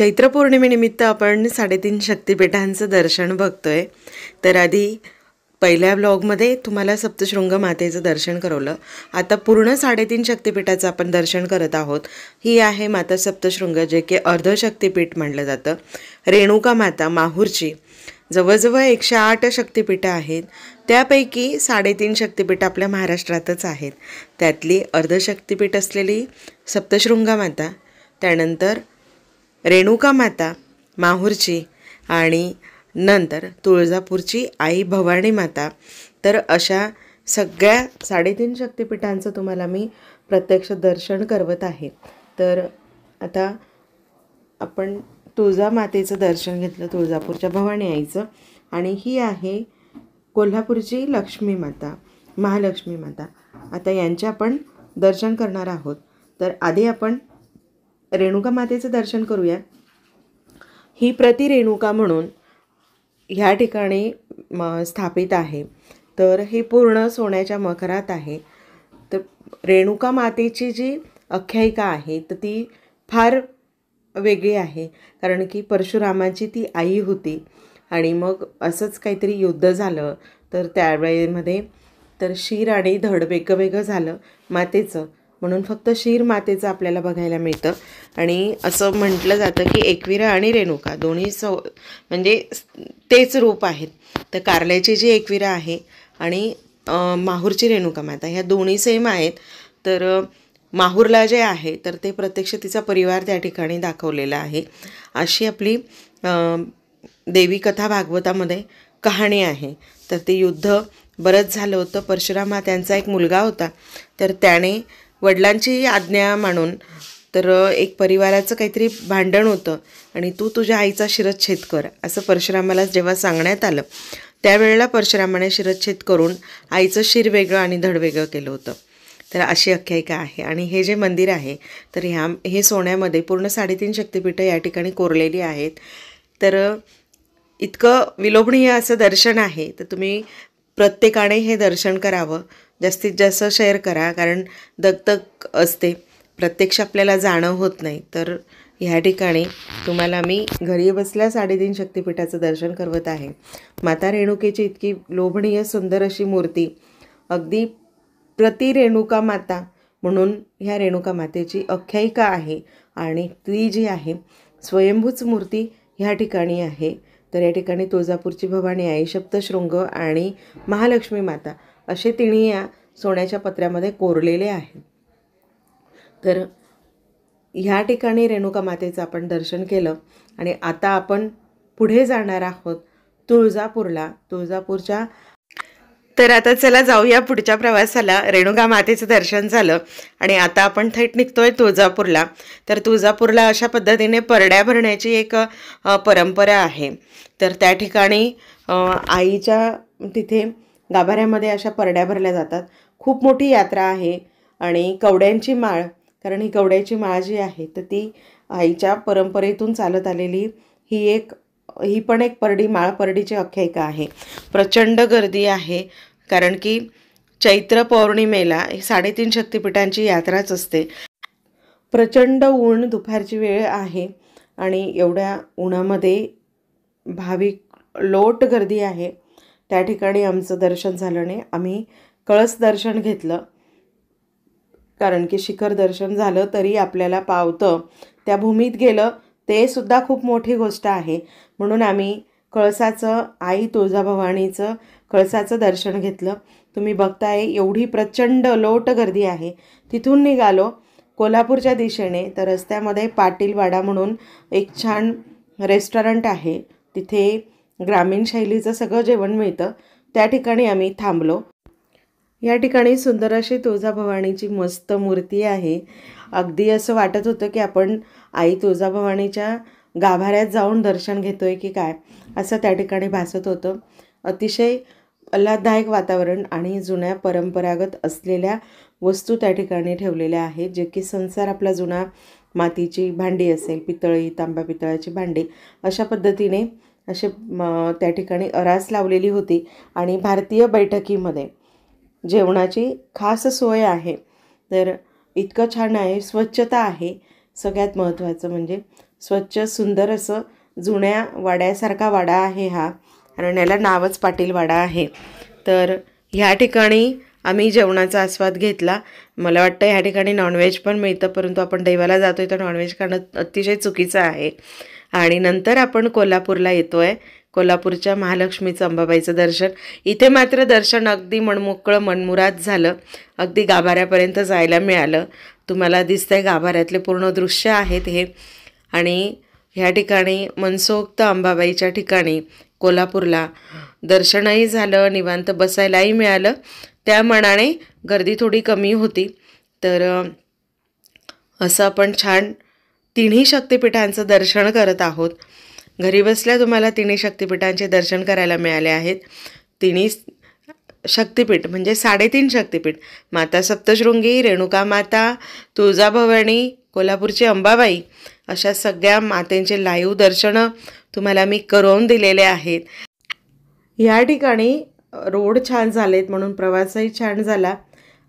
चैत्र पौर्णिमेनिमित्त आपण 3.5 शक्तिपीठांचं दर्शन बघतोय। तर आधी पहिल्या ब्लॉगमध्ये तुम्हाला सप्तशृंग मातेचं दर्शन करवलं। आता पूर्ण 3.5 शक्तिपीठाचं आपण दर्शन करत आहोत। ही आहे माता सप्तशृंग, जे की अर्धशक्तिपीठ म्हटलं जातं। रेणुका माता माहूरची जवळजवळ 108 शक्तिपीठं आहेत। त्यापैकी 3.5 शक्तिपीठ आपल्या महाराष्ट्रातच आहेत। त्यातली अर्धशक्तिपीठ असलेली सप्तशृंगा माता, त्यानंतर रेणुका माता माहूरची आणि नंतर तुळजापूरची आई भवानी माता। तर अशा सगळ्या 3.5 शक्तिपीठांचं तुम्हाला मी प्रत्यक्ष दर्शन करवत आहे। तर आता आपण तुळजा मातेचं दर्शन घेतलं, तुळजापूरच्या भवानी आईचं, आणि ही आहे कोल्हापूरची लक्ष्मी माता, महालक्ष्मी माता। आता यांचे आपण दर्शन करणार आहोत। तर आधी आपण रेणुका मातेचं दर्शन करूया। ही प्रति रेणुका म्हणून ह्या ठिकाणी स्थापित आहे। तर हे पूर्ण सोन्याच्या मखरात आहे। तर रेणुका मातेची जी आख्यायिका आहे तर ती फार वेगळी आहे, कारण की परशुरामाची ती आई होती आणि मग असंच काहीतरी युद्ध झालं। तर त्यावेळेमध्ये तर शिर आणि धड वेगळं झालं मातेचं, म्हणून फक्त शिर मातेचं आपल्याला बघायला मिळतं। आणि असं म्हटलं जातं की एकविरा आणि रेणुका दोन्ही म्हणजे तेच रूप आहेत। तर कारल्याची जी एकविरा आहे आणि माहूरची रेणुका माता ह्या दोन्ही सेम आहेत। तर माहूरला जे आहे तर ते प्रत्यक्ष तिचा परिवार त्या ठिकाणी दाखवलेला आहे। अशी आपली देवी कथा भागवतामध्ये कहाणी आहे। तर ते युद्ध बरंच झालं होतं। परशुराम हा त्यांचा एक मुलगा होता। तर त्याने वडिलांची आज्ञा मानून तर एक परिवाराचं काहीतरी भांडण होतं आणि तू तुझ्या आईचा शिरच्छेद कर असं परशुरामाला जेव्हा सांगण्यात आलं, त्यावेळेला परशुरामाने शिरच्छेद करून आईचं शिर वेगळं आणि धड वेगळं केलं होतं। तर अशी आख्यायिका आहे। आणि हे जे मंदिर आहे तर हे सोन्यामध्ये पूर्ण 3.5 शक्तिपीठं या ठिकाणी कोरलेली आहेत। तर इतकं विलोभनीय असं दर्शन आहे। तर तुम्ही प्रत्येकाने हे दर्शन करावं, जास्तीत जास्त शेअर करा, कारण दगदग असते, प्रत्यक्ष आपल्याला जाणं होत नाही। तर ह्या ठिकाणी तुम्हाला मी घरी बसल्या 3.5 शक्तिपीठाचं दर्शन करवत आहे। माता रेणुकेची इतकी लोभनीय सुंदर अशी मूर्ती, अगदी प्रति रेणुका माता म्हणून ह्या रेणुका मातेची आख्यायिका आहे। आणि ती जी आहे स्वयंभूच मूर्ती ह्या ठिकाणी आहे। तर या ठिकाणी तुळजापूरची भवानी आई, सप्तशृंग आणि महालक्ष्मी माता असे तिन्ही या सोन्याच्या पत्र्यामध्ये कोरलेले आहेत। तर ह्या ठिकाणी रेणुका मातेचं आपण दर्शन केलं आणि आता आपण पुढे जाणार आहोत तुळजापूरच्या। तर आता चला जाऊया पुढच्या प्रवासाला। रेणुका मातेचं दर्शन झालं आणि आता आपण थेट निघतोय तुळजापूरला। तर तुळजापूरला अशा पद्धतीने परड्या भरण्याची एक परंपरा आहे। तर त्या ठिकाणी आईच्या तिथे गाभाऱ्यामध्ये अशा परड्या भरल्या जातात। खूप मोठी यात्रा आहे आणि कवड्यांची माळ, कारण ही कवड्याची माळ जी आहे तर ती आईच्या परंपरेतून चालत आलेली ही पण एक परडीची आख्यायिका आहे। प्रचंड गर्दी आहे, कारण की चैत्र पौर्णिमेला 3.5 शक्तिपीठांची यात्राच असते। प्रचंड ऊन, दुपारची वेळ आहे आणि एवढ्या उन्हामध्ये भाविक लोट गर्दी आहे। त्या ठिकाणी आमचं दर्शन झालं नाही, आम्ही कळस दर्शन घेतलं, कारण की शिखर दर्शन झालं तरी आपल्याला पावतं त्या भूमीत गेलं ते सुद्धा खूप मोठी गोष्ट आहे। म्हणून आम्ही कळसाचं, आई तुळजाभवानीचं कळसाचं दर्शन घेतलं। तुम्ही बघताय एवढी प्रचंड लोट गर्दी आहे। तिथून निघालो कोल्हापूरच्या दिशेने। तर रस्त्यामध्ये पाटीलवाडा म्हणून एक छान रेस्टॉरंट आहे, तिथे ग्रामीण शैलीचं सगळं जेवण मिळतं। त्या ठिकाणी आम्ही थांबलो। या ठिकाणी सुंदर अशी तुळजाभवानीची मस्त मूर्ती आहे। अगदी असं वाटत होतं की आपण आई तुळजाभवानीच्या गाभाऱ्यात जाऊन दर्शन घेतोय की काय, असं त्या ठिकाणी भासत होतं। अतिशय आल्हाददायक वातावरण आणि जुन्या परंपरागत असलेल्या वस्तू त्या ठिकाणी ठेवलेल्या आहेत, जे की संसार आपला जुना मातीची भांडी असेल, पितळी, तांब्या पितळाची भांडी, अशा पद्धतीने त्या ठिकाणी आरास लावलेली होती। आणि भारतीय बैठकीमध्ये जेवणाची खास सोय आहे। तर इतकं छान आहे, स्वच्छता आहे, सगळ्यात महत्त्वाचं म्हणजे स्वच्छ सुंदर असं जुन्या वाड्यासारखा वाडा आहे हा, कारण याला नावच पाटील वाडा आहे. तर ह्या ठिकाणी आम्ही जेवणाचा आस्वाद घेतला. मला वाटतं ह्या ठिकाणी नॉनव्हेज पण मिळतं, परंतु आपण देवाला जातो आहे तर नॉनव्हेज खाणं अतिशय चुकीचं आहे. आणि नंतर आपण कोल्हापूरला येतो आहे. कोल्हापूरच्या महालक्ष्मीचं अंबाबाईचं दर्शन. इथे मात्र दर्शन अगदी मनमोकळं मनमुराद झालं. अगदी गाभाऱ्यापर्यंत जायला मिळालं. तुम्हाला दिसतंय गाभाऱ्यातले पूर्ण दृश्य आहेत हे. आणि ह्या ठिकाणी मनसोक्त अंबाबाईच्या ठिकाणी कोल्हापूरला दर्शनही झालं, निवांत बसायलाही मिळालं. त्या मानाने गर्दी थोडी कमी होती. तर असं आपण छान तिन्ही शक्तिपीठांचं दर्शन करत आहोत. घरी बसल्या तुम्हाला तिन्ही शक्तिपीठांचे दर्शन करायला मिळाले आहेत. तिन्ही शक्तिपीठ म्हणजे 3.5 शक्तिपीठ, माता सप्तशृंगी, रेणुका माता, तुळजाभवानी, कोल्हापूरची अंबाबाई, अशा सगळ्या मातेंचे लाईव्ह दर्शनं तुम्हाला मी करून दिलेले आहेत. या ठिकाणी रोड छान झालेत म्हणून प्रवासही छान झाला.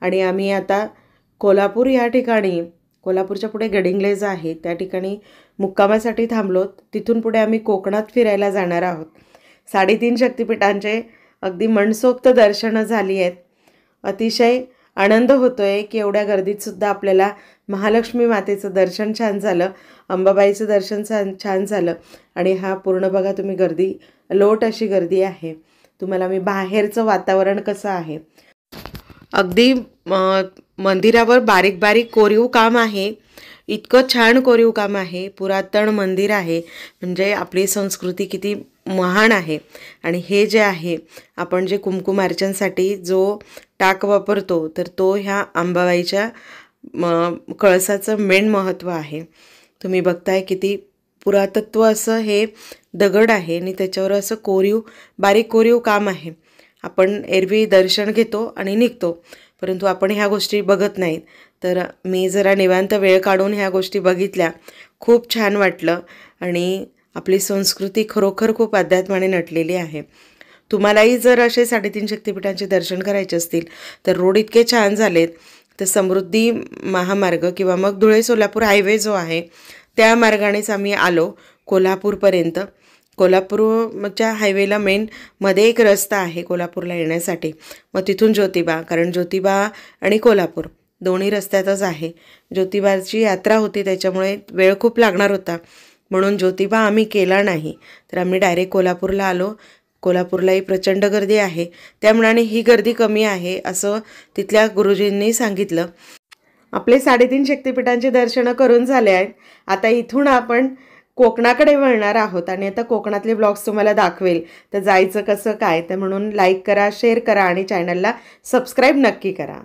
आणि आम्ही आता कोल्हापूर या ठिकाणी, कोल्हापूरच्या पुढे गडिंग्लज आहे त्या ठिकाणी मुक्कामासाठी थांबलोत. तिथून पुढे आम्ही कोकणात फिरायला जाणार आहोत. 3.5 शक्तिपीठांचे अगदी मनसोक्त दर्शनं झाली आहेत. अतिशय आनंद होतो आहे की एवढ्या गर्दीतसुद्धा आपल्याला महालक्ष्मी मातेचं दर्शन छान झालं, अंबाबाईचं दर्शन छान झालं. आणि हा पूर्ण बघा तुम्ही गर्दी, लोट अशी गर्दी आहे. तुम्हाला मी बाहेरचं वातावरण कसं आहे, अगदी मंदिरावर बारीक बारीक कोरीव काम आहे. इतकं छान कोरीव काम आहे. पुरातन मंदिर आहे, म्हणजे आपली संस्कृती किती महान आहे. आणि हे जे आहे आपण जे कुंकुमार्चनसाठी जो टाक वापरतो, तर तो ह्या अंबाबाईच्या कळसाचं मेन महत्त्व आहे. तुम्ही बघताय किती पुरातत्व असं हे दगड आहे आणि त्याच्यावर असं बारीक कोरीव काम आहे. आपण एरवी दर्शन घेतो आणि निघतो, परंतु आपण ह्या गोष्टी बघत नाहीत. तर मी जरा निवांत वेळ काढून ह्या गोष्टी बघितल्या, खूप छान वाटलं. आणि आपली संस्कृती खरोखर खूप अध्यात्माने नटलेली आहे. तुम्हालाही जर असे 3.5 शक्तिपीठांचे दर्शन करायचे असतील तर रोड इतके छान झालेत. तर समृद्धी महामार्ग किंवा मग धुळे सोलापूर हायवे जो आहे त्या मार्गानेच आम्ही आलो कोल्हापूरपर्यंत. कोल्हापूरच्या हायवेला मध्ये एक रस्ता आहे कोल्हापूरला येण्यासाठी. मग तिथून ज्योतिबा, कारण ज्योतिबा आणि कोल्हापूर दोन्ही रस्त्यातच आहे. ज्योतिबाची यात्रा होती त्याच्यामुळे वेळ खूप लागणार होता, म्हणून ज्योतिबा आम्ही केला नाही. तर आम्ही डायरेक्ट कोल्हापूरला आलो. कोल्हापूरलाही प्रचंड गर्दी आहे. त्यामुळे ही गर्दी कमी आहे असं तिथल्या गुरुजींनी सांगितलं. आपले 3.5 शक्तिपीठांचे दर्शनं करून झाले आहेत. आता इथून आपण कोकणाकडे वळणार आहोत आणि आता कोकणातले ब्लॉग्स तुम्हाला दाखवेल. तर जायचं कसं काय, तर म्हणून लाईक करा, शेअर करा आणि चॅनलला सबस्क्राईब नक्की करा.